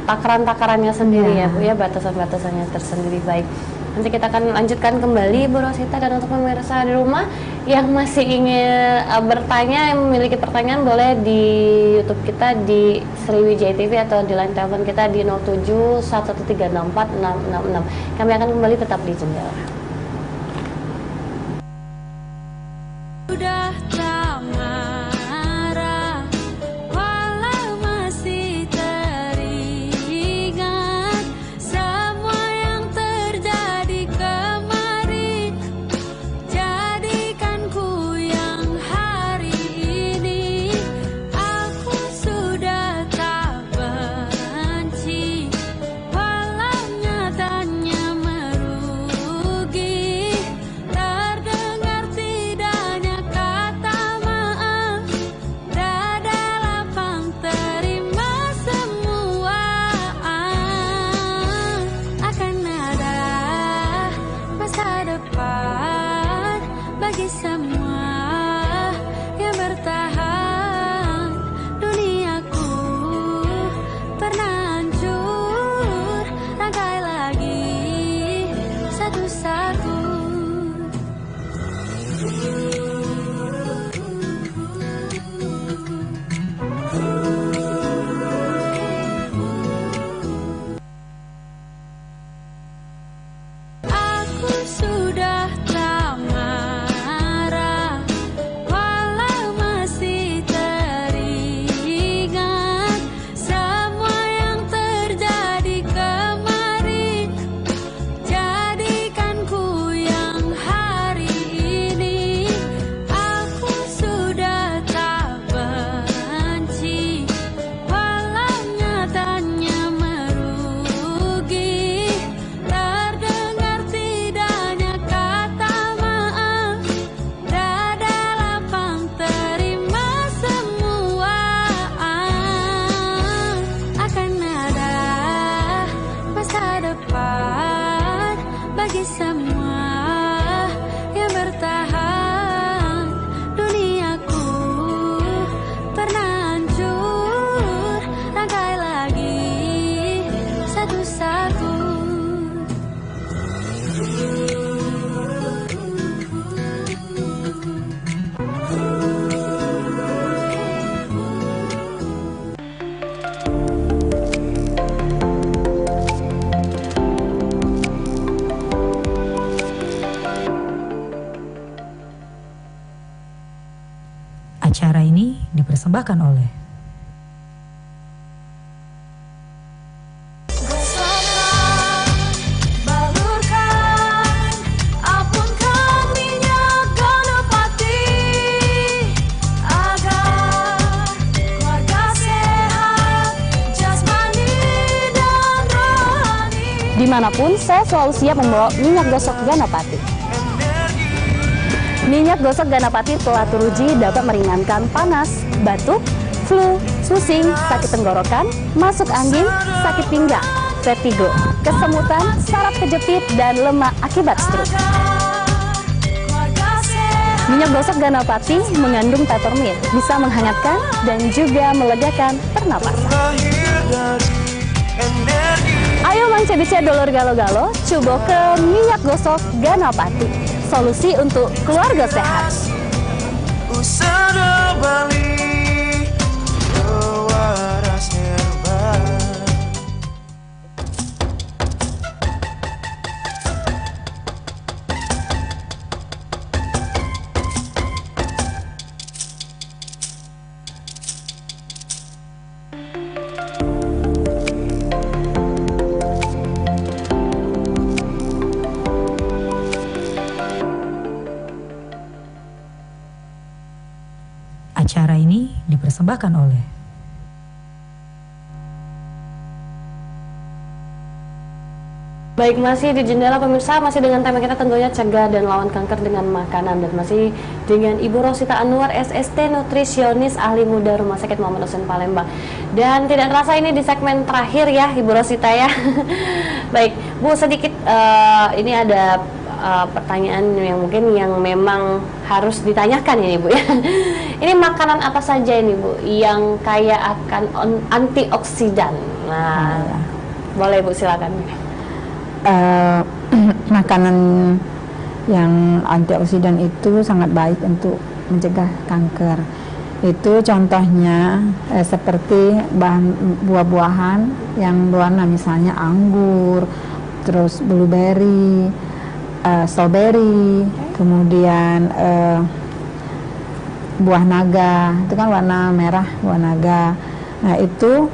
takaran-takarannya sendiri ya Bu ya, batasan-batasannya tersendiri. Baik. Nanti kita akan lanjutkan kembali Bu Rosita, dan untuk pemirsa di rumah yang masih ingin bertanya, yang memiliki pertanyaan, boleh di YouTube kita di Sriwijaya TV atau di line telepon kita di 0711346666. Kami akan kembali tetap di Jendela. Udah tak marah, walau masih teringat semua yang terjadi kemarin. Jadikan ku yang hari ini, aku sudah tak benci, walau nyatanya merugi. Terdengar tidaknya kata maaf, dada lapang terima semua. Akan ada masa depan bagi semua yang bertahan. Duniaku pernah hancur, rangkai lagi satu-satu. Aku sudah tak marah, walau masih teringat semua yang terjadi kemarin. Jadikan ku yang hari ini, aku sudah tak benci, walau nyatanya merugi. Terdengar tidaknya kata maaf, dada lapang terima semua. Akan ada masa depan bagi semua yang bertahan. Duniaku pernah hancur, rangkai lagi satu-satu. Acara ini dipersembahkan oleh Balurkan dimanapun, saya selalu siap membawa minyak gosok Ganapati. Minyak gosok Ganapati telah teruji dapat meringankan panas, batuk, flu, pusing, sakit tenggorokan, masuk angin, sakit pinggang, vertigo, kesemutan, saraf kejepit, dan lemah akibat stroke. Minyak gosok Ganapati mengandung peppermint, bisa menghangatkan dan juga melegakan pernapasan. Ayo manca-bica dolor galo-galo, coba ke minyak gosok Ganapati, solusi untuk keluarga sehat. Acara ini dipersembahkan oleh Baik, masih di Jendela pemirsa, masih dengan tema kita tentunya cegah dan lawan kanker dengan makanan, dan masih dengan Ibu Rosita Anwar, SST nutrisionis ahli muda Rumah Sakit Muhammad Hussein Palembang. Dan tidak terasa ini di segmen terakhir ya Ibu Rosita ya. Baik, Bu, sedikit ini ada pertanyaan yang mungkin yang memang harus ditanyakan ini Bu ya. Ini makanan apa saja ini Bu yang kaya akan antioksidan? Nah, boleh Bu, silakan. Makanan yang antioksidan itu sangat baik untuk mencegah kanker. Itu contohnya seperti buah-buahan yang berwarna, misalnya anggur, terus blueberry, strawberry, kemudian buah naga, itu kan warna merah, buah naga. Nah itu,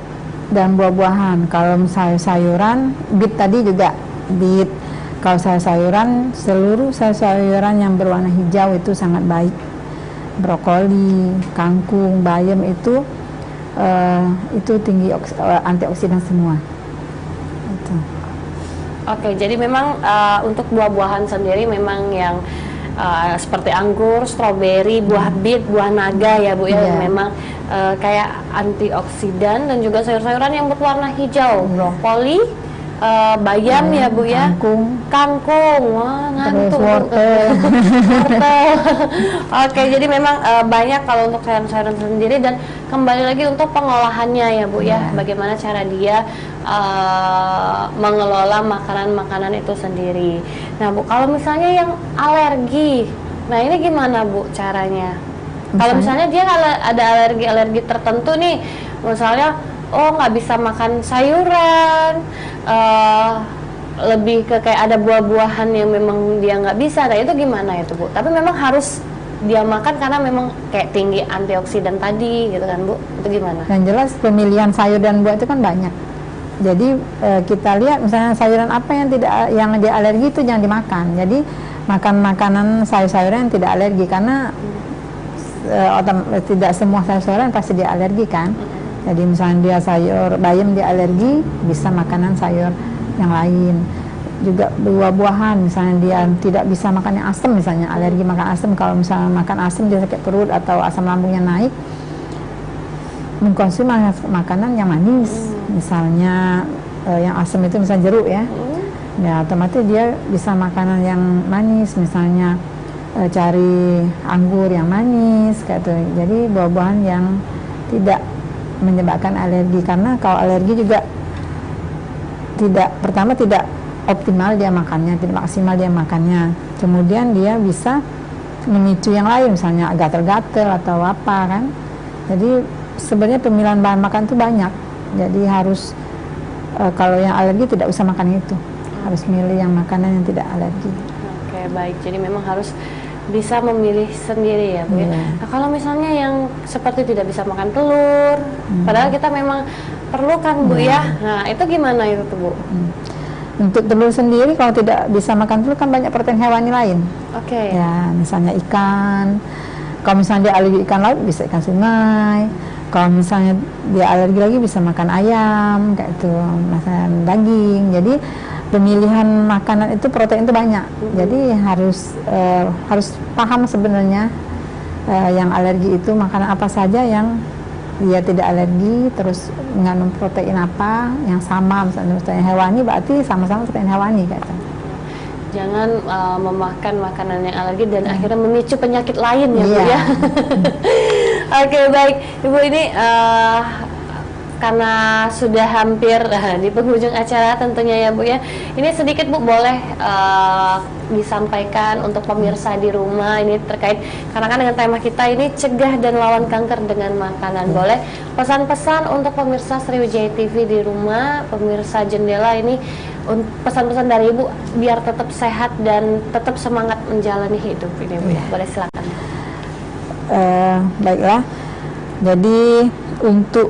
dan buah-buahan. Kalau misalnya sayuran, beet tadi juga beet. Kalau sayuran, seluruh sayuran yang berwarna hijau itu sangat baik. Brokoli, kangkung, bayam itu tinggi antioksidan semua. Itu. Oke, jadi memang untuk buah-buahan sendiri memang yang seperti anggur, stroberi, buah beet, buah naga ya Bu ya, yang memang kayak antioksidan, dan juga sayur-sayuran yang berwarna hijau, brokoli, bayam ya Bu ya, kangkung, wah ngantuk. Wortel. Oke, jadi memang banyak kalau untuk sayur-sayuran sendiri, dan kembali lagi untuk pengolahannya ya Bu ya, bagaimana cara dia mengelola makanan-makanan itu sendiri. Nah Bu, kalau misalnya yang alergi, nah ini gimana Bu caranya? Kalau misalnya dia ada alergi tertentu nih, misalnya nggak bisa makan sayuran, lebih ke kayak ada buah-buahan yang memang dia nggak bisa, nah itu gimana itu Bu? Tapi memang harus dia makan karena memang kayak tinggi antioksidan tadi gitu kan Bu, itu gimana? Yang jelas pemilihan sayur dan buah itu kan banyak. Jadi kita lihat misalnya sayuran apa yang dia alergi itu jangan dimakan. Jadi makan makanan sayur-sayuran yang tidak alergi, karena tidak semua sayur-sayuran pasti dia alergi kan. Jadi misalnya dia sayur bayam dia alergi, bisa makanan sayur yang lain. Juga buah-buahan, misalnya dia tidak bisa makan yang asam, misalnya alergi makan asam. Kalau misalnya makan asam dia sakit perut atau asam lambungnya naik, mengkonsumsi makanan yang manis, misalnya yang asam itu misalnya jeruk ya, ya otomatis dia bisa makanan yang manis, misalnya cari anggur yang manis kayak itu. Jadi buah-buahan yang tidak menyebabkan alergi, karena kalau alergi juga pertama tidak optimal dia makannya, tidak maksimal dia makannya, kemudian dia bisa memicu yang lain, misalnya gatal-gatal atau apa kan. Jadi sebenarnya pemilihan bahan makan itu banyak, jadi harus kalau yang alergi tidak usah makan itu, harus milih yang makanan yang tidak alergi. Oke, baik, jadi memang harus bisa memilih sendiri ya Bu ya. Nah, kalau misalnya yang seperti tidak bisa makan telur, padahal kita memang perlukan Bu ya, nah itu gimana itu Bu? Untuk telur sendiri, kalau tidak bisa makan telur kan banyak protein hewani lain. Oke. Ya, misalnya ikan. Kalau misalnya dia alergi ikan laut, bisa ikan sungai. Kalau misalnya dia alergi lagi, bisa makan ayam, kayak itu, makan daging. Jadi pemilihan makanan itu protein itu banyak. Jadi harus paham sebenarnya yang alergi itu makanan apa saja yang dia tidak alergi, terus mengandung protein apa yang sama, misalnya protein hewani berarti sama-sama protein hewani kata. Jangan memakan makanan yang alergi dan akhirnya memicu penyakit lain ya Bu ya. Oke, baik Ibu, ini karena sudah hampir di penghujung acara tentunya ya Bu ya. Ini sedikit Bu boleh disampaikan untuk pemirsa di rumah ini terkait, karena kan dengan tema kita ini cegah dan lawan kanker dengan makanan. Boleh pesan-pesan untuk pemirsa Sriwijaya TV di rumah, pemirsa Jendela ini, pesan-pesan dari Ibu biar tetap sehat dan tetap semangat menjalani hidup ini Bu ya. Boleh silakan. Baiklah. Jadi untuk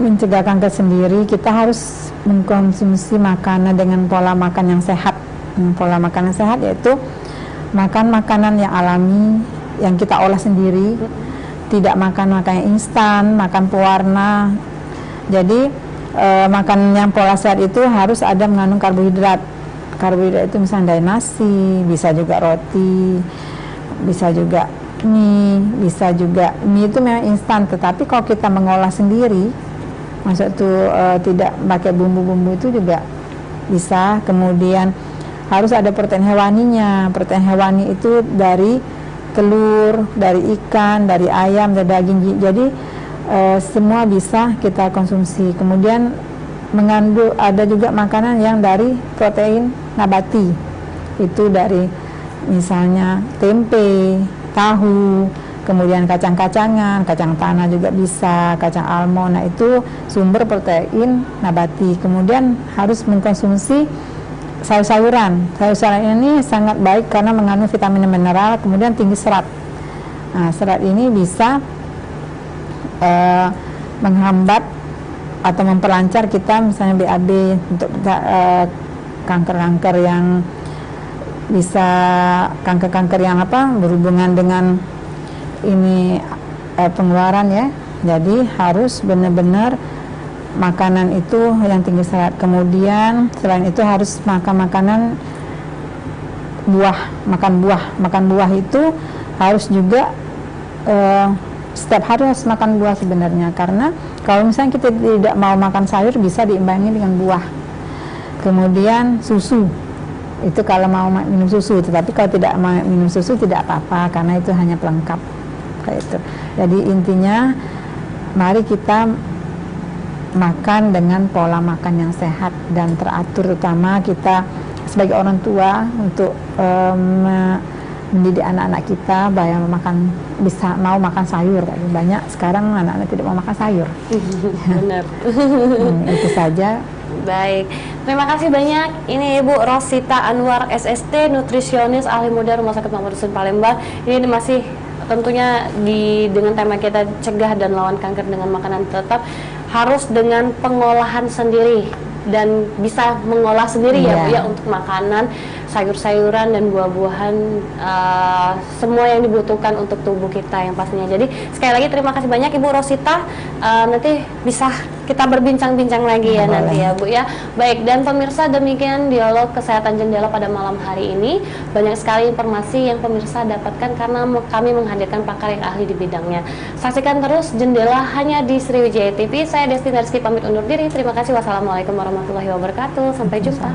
mencegah kanker sendiri kita harus mengkonsumsi makanan dengan pola makan yang sehat. Pola makan yang sehat yaitu makan makanan yang alami, yang kita olah sendiri, tidak makan makanan instan, makan pewarna. Jadi makan yang pola sehat itu harus ada mengandung karbohidrat. Karbohidrat itu misalnya dari nasi, bisa juga roti, bisa juga mie, bisa juga mie itu memang instan, tetapi kalau kita mengolah sendiri, maksud itu tidak pakai bumbu-bumbu itu juga bisa. Kemudian harus ada protein hewaninya. Protein hewani itu dari telur, dari ikan, dari ayam, dari daging. Jadi semua bisa kita konsumsi. Kemudian mengandung ada juga makanan yang dari protein nabati. Itu dari misalnya tempe, tahu, kemudian kacang-kacangan, kacang tanah juga bisa, kacang almond. Nah, itu sumber protein nabati. Kemudian harus mengkonsumsi sayur-sayuran. Sayur-sayuran ini sangat baik karena mengandung vitamin dan mineral, kemudian tinggi serat. Nah, serat ini bisa menghambat atau memperlancar kita misalnya BAB untuk kanker-kanker yang bisa kanker-kanker yang berhubungan dengan ini pengeluaran ya. Jadi harus benar-benar makanan itu yang tinggi serat. Kemudian selain itu harus makan makanan buah, makan buah itu harus juga setiap hari harus makan buah sebenarnya, karena kalau misalnya kita tidak mau makan sayur bisa diimbangi dengan buah. Kemudian susu itu kalau mau minum susu, tetapi kalau tidak mau minum susu tidak apa-apa karena itu hanya pelengkap kayak itu. Jadi intinya mari kita makan dengan pola makan yang sehat dan teratur, terutama kita sebagai orang tua untuk mendidik anak-anak kita bahwa mau makan sayur. Banyak sekarang anak-anak tidak mau makan sayur. Benar. Itu saja. Baik, terima kasih banyak. Ini Ibu Rosita Anwar SST, nutrisionis ahli muda Rumah Sakit Muhammad Hussein Palembang. Ini masih tentunya dengan tema kita cegah dan lawan kanker dengan makanan, tetap harus dengan pengolahan sendiri dan bisa mengolah sendiri ya Bu ya, untuk makanan, sayur-sayuran dan buah-buahan, semua yang dibutuhkan untuk tubuh kita yang pastinya. Jadi sekali lagi terima kasih banyak Ibu Rosita. Nanti bisa kita berbincang-bincang lagi ya nanti ya Bu ya. Baik, dan pemirsa, demikian dialog kesehatan Jendela pada malam hari ini. Banyak sekali informasi yang pemirsa dapatkan karena kami menghadirkan pakar yang ahli di bidangnya. Saksikan terus Jendela hanya di Sriwijaya TV. Saya Destin Rizky pamit undur diri. Terima kasih. Wassalamualaikum warahmatullahi wabarakatuh. Sampai jumpa.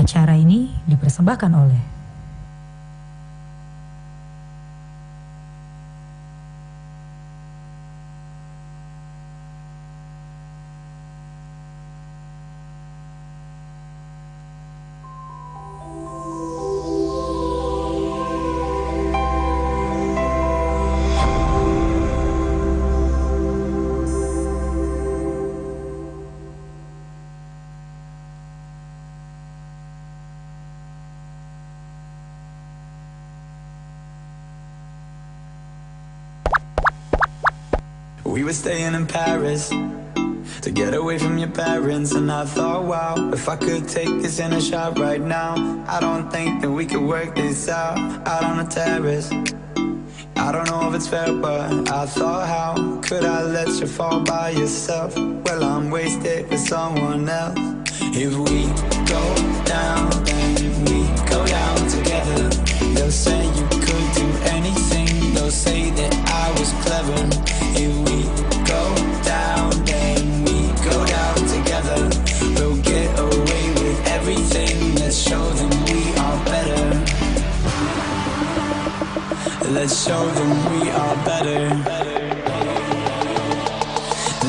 Acara ini dipersembahkan oleh We were staying in Paris to get away from your parents, and I thought, wow, if I could take this in a shot right now, I don't think that we could work this out on the terrace. I don't know if it's fair, but I thought, how could I let you fall by yourself? Well, I'm wasted with someone else. If we go down, then we go down together. They'll say you could do anything, they'll say that I was clever. If we go down, then we go down together. We'll get away with everything, let's show them we are better. Let's show them we are better.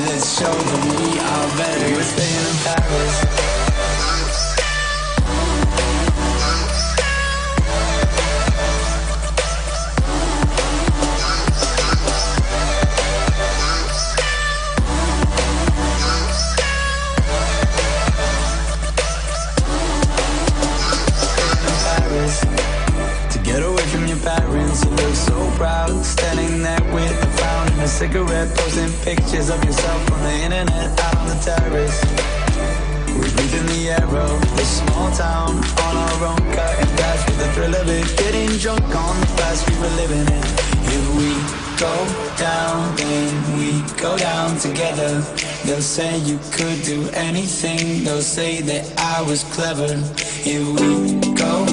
Let's show them we are better. We were staying in Paris. Parents, you look so proud, standing there with a frown and a cigarette, posting pictures of yourself on the internet, out on the terrace. We breathe in the air of this small town, on our own, cutting glass with the thrill of it, getting drunk on the past we were living in. If we go down, then we go down together. They'll say you could do anything, they'll say that I was clever. If we go